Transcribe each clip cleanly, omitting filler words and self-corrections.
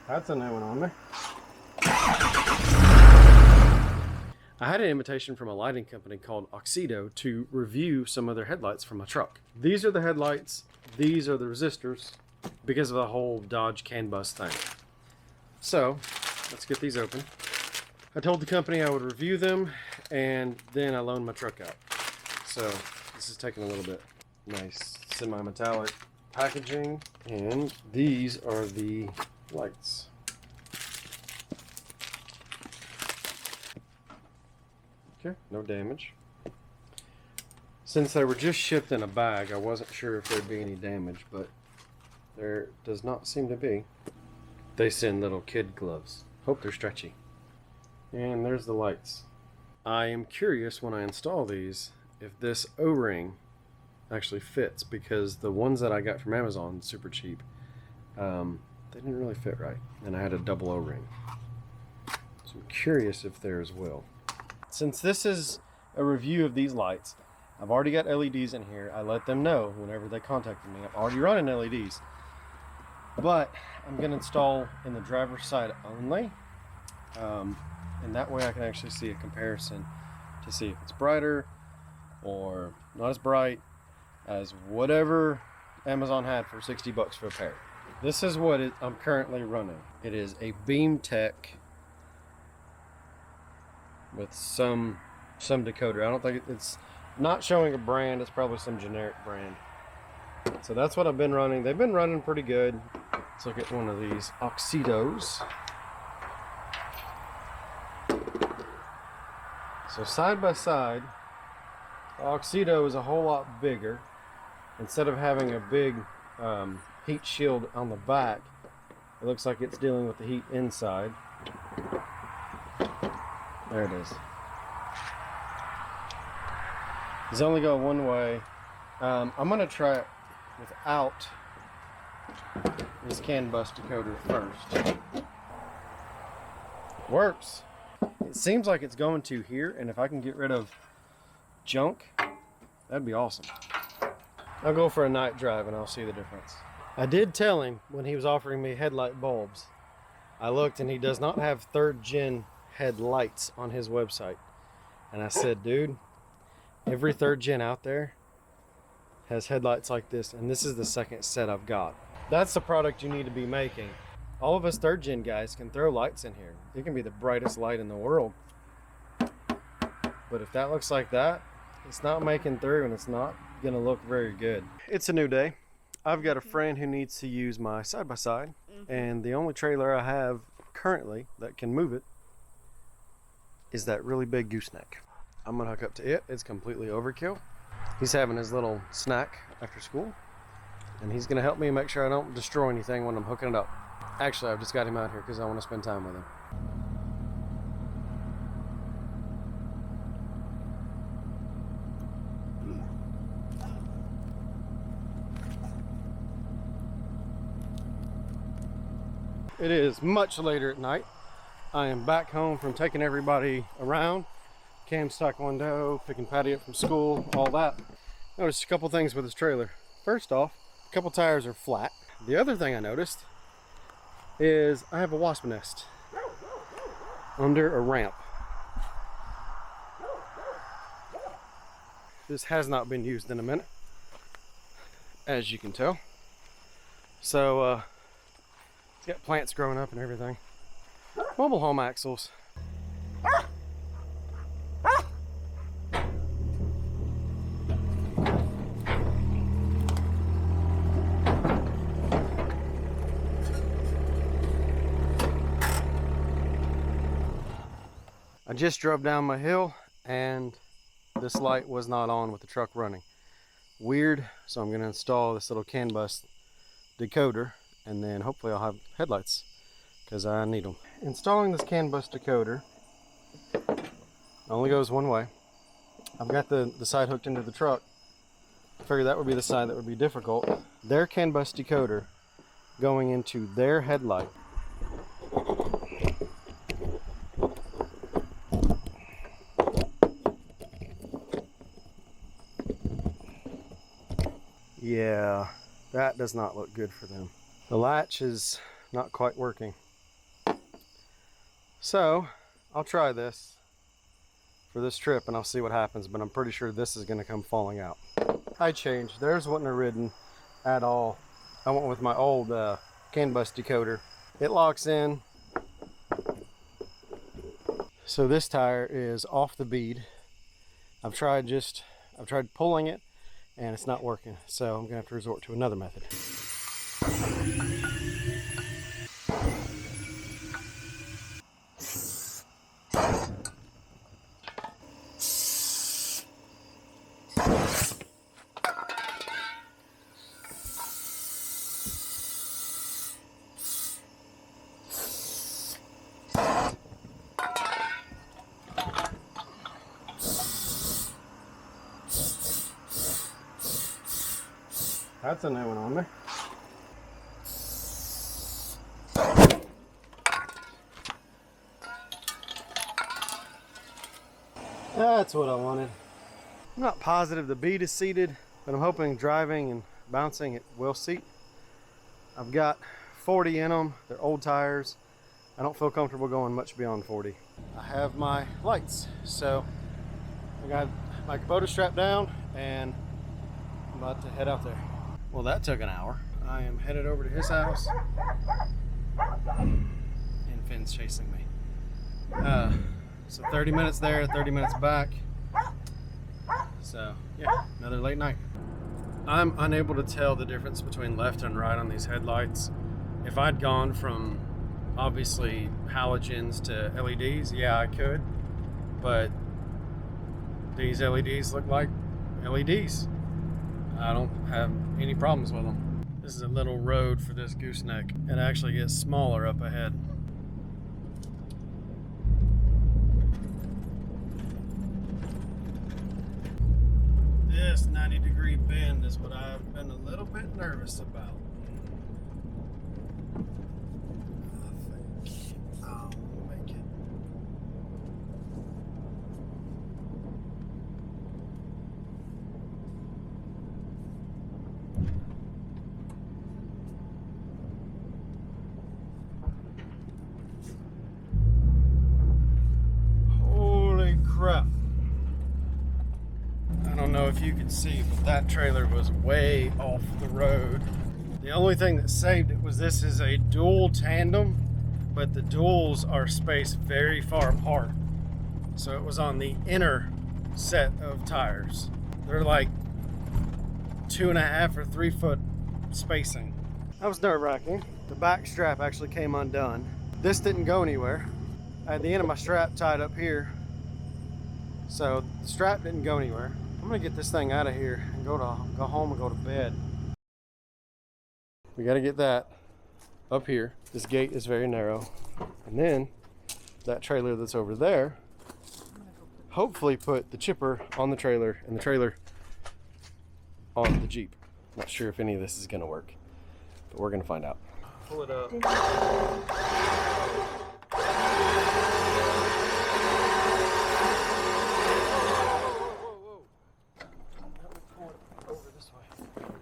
That's a new one on there. I had an invitation from a lighting company called Auxito to review some of their headlights from my truck. These are the headlights, these are the resistors, because of the whole Dodge CAN bus thing. So, let's get these open. I told the company I would review them, and then I loaned my truck out. So, this is taking a little bit. Nice semi-metallic packaging, and these are the lights. Okay, no damage. Since they were just shipped in a bag, I wasn't sure if there'd be any damage, but there does not seem to be. They send little kid gloves. Hope they're stretchy. And there's the lights. I am curious when I install these if this O-ring actually fits, because the ones that I got from Amazon, super cheap, they didn't really fit right, and I had a double O-ring. So I'm curious if theirs will. Since this is a review of these lights, I've already got LEDs in here. I let them know whenever they contacted me. I'm already running LEDs, but I'm going to install in the driver's side only, and that way I can actually see a comparison to see if it's brighter or not as bright as whatever Amazon had for 60 bucks for a pair. This is what I'm currently running. It is a Beam Tech with some decoder. I don't think it's not showing a brand. It's probably some generic brand. So that's what I've been running. They've been running pretty good. Let's look at one of these Auxitos. So side by side, the Auxito is a whole lot bigger. Instead of having a big heat shield on the back, it looks like it's dealing with the heat inside. There it is. It's only going one way. I'm going to try it without this CAN bus decoder first. Works. It seems like it's going to here, and if I can get rid of junk, that'd be awesome. I'll go for a night drive and I'll see the difference. I did tell him when he was offering me headlight bulbs, I looked and he does not have 3rd gen headlights on his website. And I said, dude, every 3rd gen out there has headlights like this, and this is the 2nd set I've got. That's the product you need to be making. All of us 3rd gen guys can throw lights in here. It can be the brightest light in the world. But if that looks like that, it's not making through, and it's not gonna look very good. It's a new day. I've got a friend who needs to use my side-by-side, and the only trailer I have currently that can move it is that really big gooseneck. I'm gonna hook up to it. It's completely overkill. He's having his little snack after school, and he's gonna help me make sure I don't destroy anything when I'm hooking it up. Actually, I've just got him out here because I want to spend time with him. It is much later at night. I am back home from taking everybody around. Cam's taekwondo, picking Patty up from school, all that. Noticed a couple things with this trailer. First off, a couple tires are flat. The other thing I noticed is I have a wasp nest under a ramp. This has not been used in a minute, as you can tell. So, it's got plants growing up and everything. Mobile home axles. I just drove down my hill and this light was not on with the truck running. Weird, so I'm going to install this little CAN bus decoder, and then hopefully I'll have headlights because I need them. Installing this CAN bus decoder only goes one way. I've got the side hooked into the truck. I figured that would be the side that would be difficult. Their CAN bus decoder going into their headlight. Yeah, that does not look good for them. The latch is not quite working. So I'll try this for this trip and I'll see what happens, but I'm pretty sure this is going to come falling out. I changed. Theirs wasn't ridden at all. I went with my old CAN bus decoder. It locks in. So this tire is off the bead. I've tried pulling it and it's not working. So I'm gonna have to resort to another method. That's a new one on there. That's what I wanted. I'm not positive the bead is seated, but I'm hoping driving and bouncing it will seat. I've got 40 in them. They're old tires. I don't feel comfortable going much beyond 40. I have my lights, so I got my Kubota strapped down and I'm about to head out there. Well, that took an hour. I am headed over to his house and Finn's chasing me. So 30 minutes there, 30 minutes back. So yeah, another late night. I'm unable to tell the difference between left and right on these headlights. If I'd gone from obviously halogens to LEDs, yeah, I could, but these LEDs look like LEDs. I don't have any problems with them. This is a little road for this gooseneck. It actually gets smaller up ahead. This 90-degree bend is what I've been a little bit nervous about. I think I'll make it. Holy crap. I don't know if you can see, but that trailer was way off the road. The only thing that saved it was this is a dual tandem, but the duals are spaced very far apart. So it was on the inner set of tires. They're like 2.5 or 3 foot spacing. That was nerve-wracking. The back strap actually came undone. This didn't go anywhere. I had the end of my strap tied up here. So the strap didn't go anywhere. I'm gonna get this thing out of here and go home and go to bed. We gotta get that up here. This gate is very narrow. And then that trailer that's over there, hopefully put the chipper on the trailer and the trailer on the Jeep. Not sure if any of this is gonna work, but we're gonna find out. Pull it up.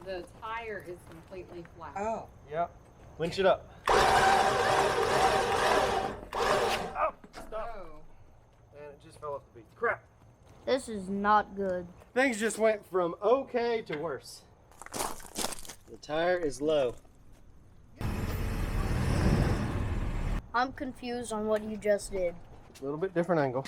The tire is completely flat. Oh. Yep. Winch it up. Oh, stop. Oh. And it just fell off the beat. Crap. This is not good. Things just went from okay to worse. The tire is low. I'm confused on what you just did. A little bit different angle.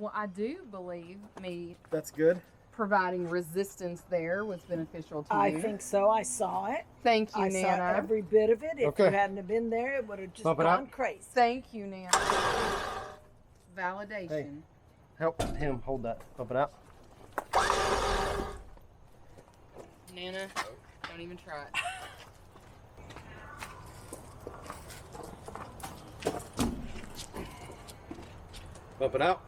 Well, I do believe That's good. providing resistance there was beneficial to I you. think so. I saw it. Thank you, I saw Nana. every bit of it. If Okay. you hadn't have been there, it would have just Pump it gone up. crazy. Thank you, Nana. Validation. Hey. Help him hold that. Pump it out. Nana, don't even try it. Pump it out.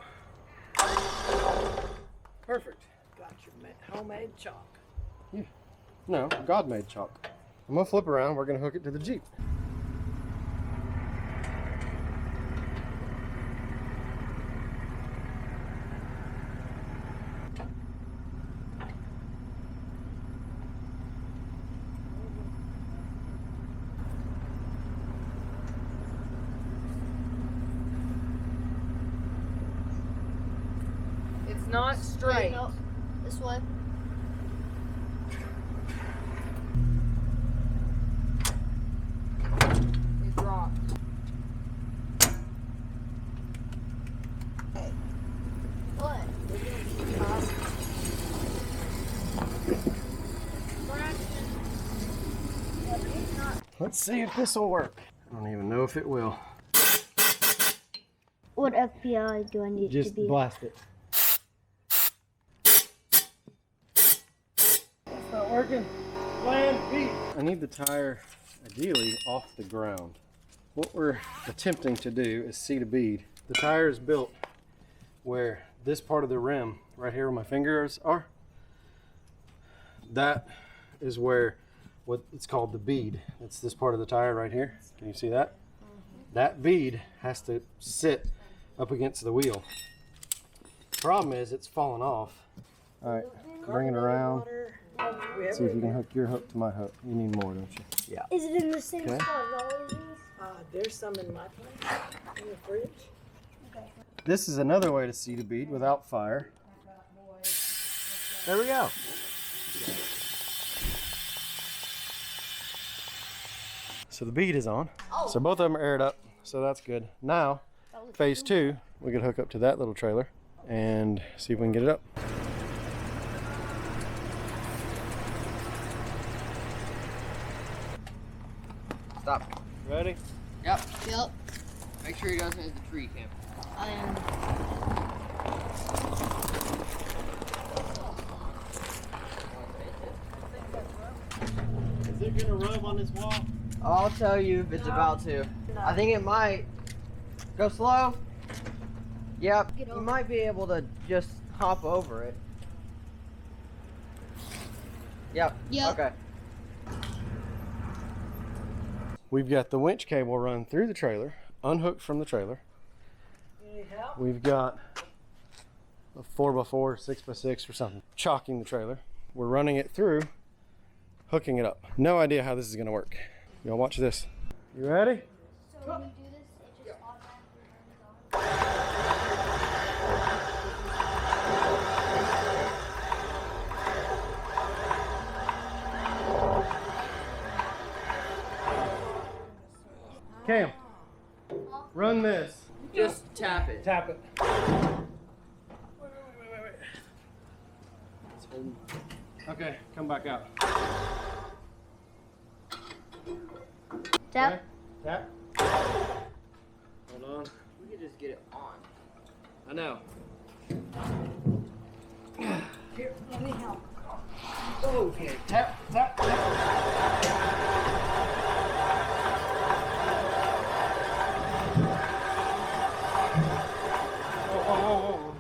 Perfect. Got your homemade chalk. No, God made chalk. I'm gonna flip around. We're gonna hook it to the Jeep. It's not straight. No, this way. It's rocked. What? Let's see if this will work. I don't even know if it will. What FPI do I need to Just be? blast it. That's not working. Plan B. I need the tire ideally off the ground. What we're attempting to do is seat a bead. The tire is built where this part of the rim, right here where my fingers are, that is where what it's called the bead. It's this part of the tire right here. Can you see that? That bead has to sit up against the wheel. Problem is it's falling off. All right, bring it around. See if you can hook your hook to my hook. You need more, don't you? Yeah. Is it in the same Okay. spot as always? There's some in my place, in the fridge. This is another way to seat a bead without fire. There we go. So the bead is on. So both of them are aired up, so that's good. Now, phase 2, we could hook up to that little trailer and see if we can get it up. Stop. Ready? Yep. Yep. Make sure he doesn't hit the tree, Cam. I am. Is it gonna rub on this wall? I'll tell you if it's about to. I think it might. Go slow. Yep, Get you over might be able to just hop over it. Yep. Yep. Okay. We've got the winch cable run through the trailer, unhooked from the trailer. Any help? We've got a 4x4, 6x6 or something, chalking the trailer. We're running it through, hooking it up. No idea how this is gonna work. Y'all watch this. You ready? So when you do this, it just automatically turns Cam, run this. Just tap it. Tap it. Okay, come back out. Tap. Okay, tap. Hold on. We could just get it on. I know. Here, let me help. Okay, tap, tap, tap. Whoa.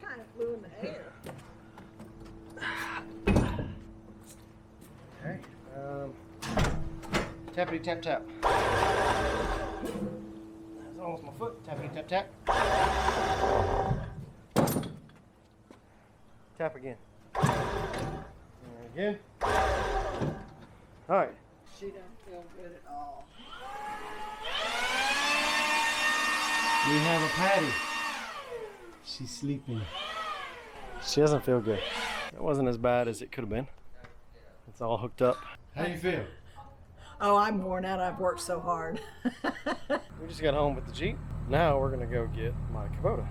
Kind of flew in the air. Okay. Tappity tap tap. That's almost my foot. Tappity tap tap. Tap again. And again. All right. She don't feel good at all. We have a Patty. She's sleeping. She doesn't feel good. It wasn't as bad as it could have been. It's all hooked up. How do you feel? Oh, I'm worn out. I've worked so hard. We just got home with the Jeep. Now we're gonna go get my Kubota.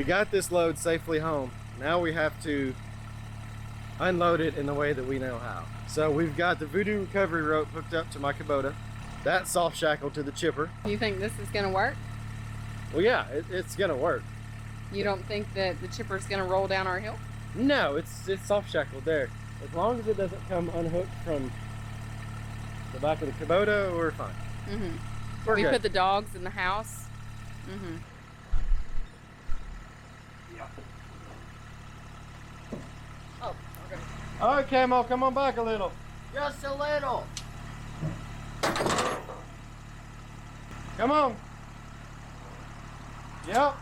we got this load safely home. Now we have to unload it in the way that we know how. So we've got the Voodoo recovery rope hooked up to my Kubota. That's soft shackled to the chipper. You think this is gonna work? Well, yeah, it's gonna work. You don't think that the chipper's gonna roll down our hill? No, it's soft shackled there. As long as it doesn't come unhooked from the back of the Kubota, we're fine. Mm-hmm. We're We good. put the dogs in the house. Mm-hmm. Oh, okay. All right, Camo, come on back a little. Just a little. Come on. Yep.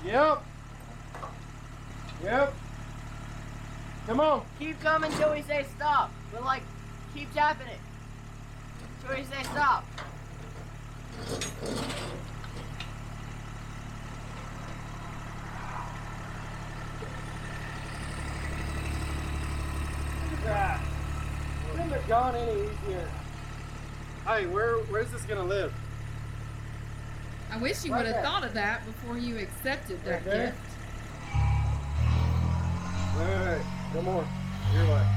Yep. Yep. Come on. Keep coming till we say stop. But like, keep tapping it. Till we say stop. Couldn't have gone any easier. Hey, where's this gonna live? I wish you Right would have there. thought of that before you accepted that Right there. gift. Alright, no more. Your way.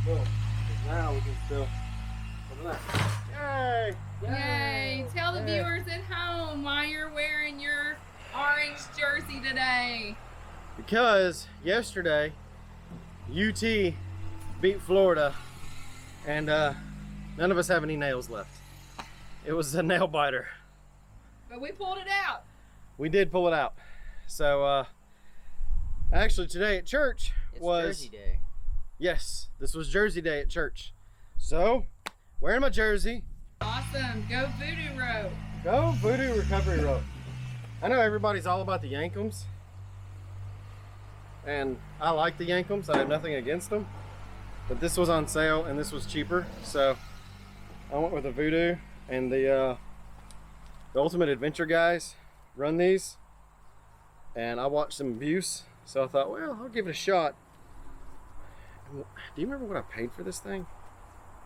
Boom. 'Cause now we can still open that. Yay! Yay! Tell the Yay. viewers at home why you're wearing your orange jersey today. Because yesterday UT beat Florida and none of us have any nails left. It was a nail biter. But we pulled it out. We did pull it out. So actually today at church It's was Jersey Day. yes, this was Jersey Day at church. So wearing my jersey, Awesome. Go Voodoo Rope. go Voodoo recovery rope. I know everybody's all about the Yankums, and I like the Yankums. I have nothing against them, but this was on sale and this was cheaper, so I went with the Voodoo. And the Ultimate Adventure guys run these, and I watched some abuse, so I thought, well, I'll give it a shot. Do you remember what I paid for this thing?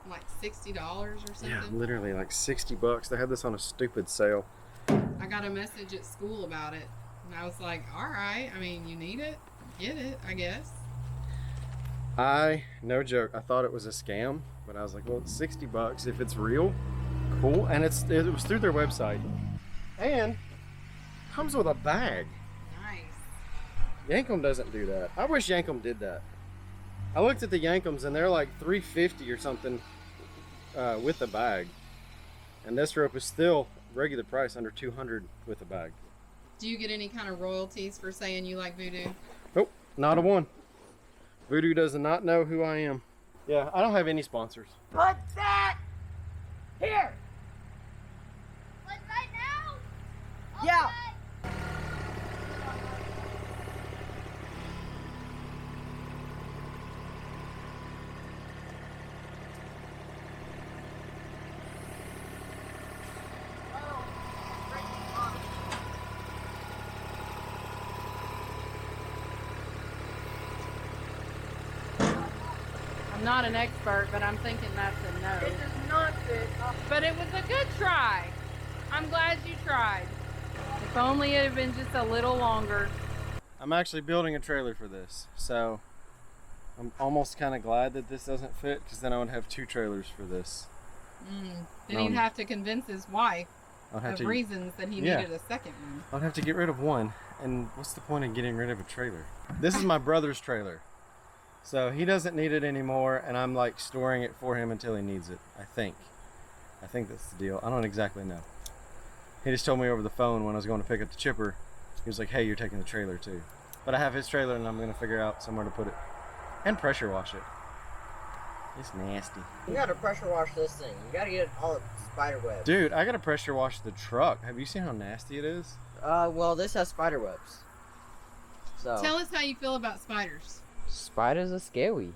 Like $60 or something. Yeah, literally like 60 bucks. They had this on a stupid sale. I got a message at school about it. And I was like, all right. I mean, you need it. Get it, I guess. No joke, I thought it was a scam, but I was like, well, it's 60 bucks. If it's real, cool. And it was through their website. And comes with a bag. Nice. Yankum doesn't do that. I wish Yankum did that. I looked at the Yankums and they're like $350 or something with the bag. And this rope is still regular price, under $200 with the bag. Do you get any kind of royalties for saying you like voodoo? Nope, not a one. Voodoo does not know who I am. Yeah, I don't have any sponsors. Put that here. Like right now? Yeah. I'm not an expert, but I'm thinking that's a no. It does not fit. But it was a good try. I'm glad you tried. If only it had been just a little longer. I'm actually building a trailer for this, so I'm almost kind of glad that this doesn't fit, because then I would have two trailers for this. Then he'd have to convince his wife I'd have of to, reasons that he Yeah. needed a second one. I'd have to get rid of one, and what's the point in getting rid of a trailer? This is my brother's trailer, so he doesn't need it anymore, and I'm like storing it for him until he needs it. I think that's the deal. I don't exactly know. He just told me over the phone when I was going to pick up the chipper. He was like, hey, you're taking the trailer too. But I have his trailer, and I'm going to figure out somewhere to put it and pressure wash it. It's nasty. You gotta pressure wash this thing. You gotta get all spider webs. Dude, I got to pressure wash the truck. Have you seen how nasty it is? Well, this has spider webs. So. Tell us how you feel about spiders. Spiders are scary.